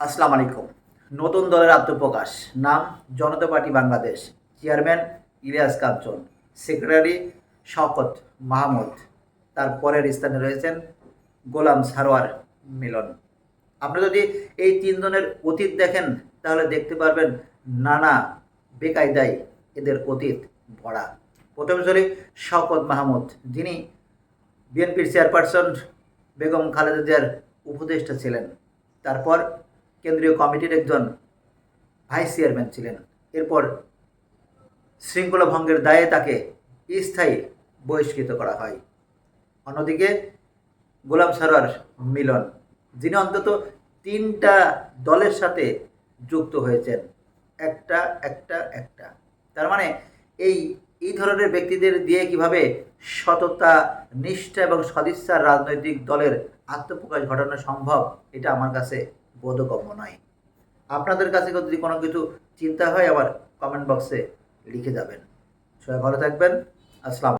আসসালামু আলাইকুম। নতুন দলের আত্মপ্রকাশ। নাম জনতা party Bangladesh. Chairman Ilias Kanchan, secretary Shawkat Mahmud. তার পরের স্থানে রয়েছেন গোলাম সারোয়ার মিলন। আপনি যদি এই তিনজনের অতীত দেখেন তাহলে দেখতে পারবেন নানা বেকায়দায় এদের অতীত ভরা। প্রথমে চলি শওকত মাহমুদ, যিনি বিএনপির চেয়ারপারসন বেগম খালেদা জিয়ার উপদেষ্টা ছিলেন। তারপর কেন্দ্রীয় কমিটির একজন ভাইস চেয়ারম্যান ছিলেন। এরপর শৃঙ্খলা ভঙ্গের দায়ে তাকে স্থায়ী বহিষ্কৃত করা হয়। অন্যদিকে গোলাম সারোয়ার মিলন, যিনি অন্তত তিনটা দলের সাথে যুক্ত হয়েছেন, একটা একটা একটা তার মানে এই এই ধরনের ব্যক্তিদের দিয়ে কিভাবে সততা, নিষ্ঠা এবং সদিচ্ছার রাজনৈতিক দলের আত্মপ্রকাশ ঘটানো সম্ভব, এটা আমার কাছে বোধগম্য নয়। আপনাদের কাছে যদি কোনো কিছু চিন্তা হয় আবার কমেন্ট বক্সে লিখে যাবেন। সবাই ভালো থাকবেন। আসসালাম।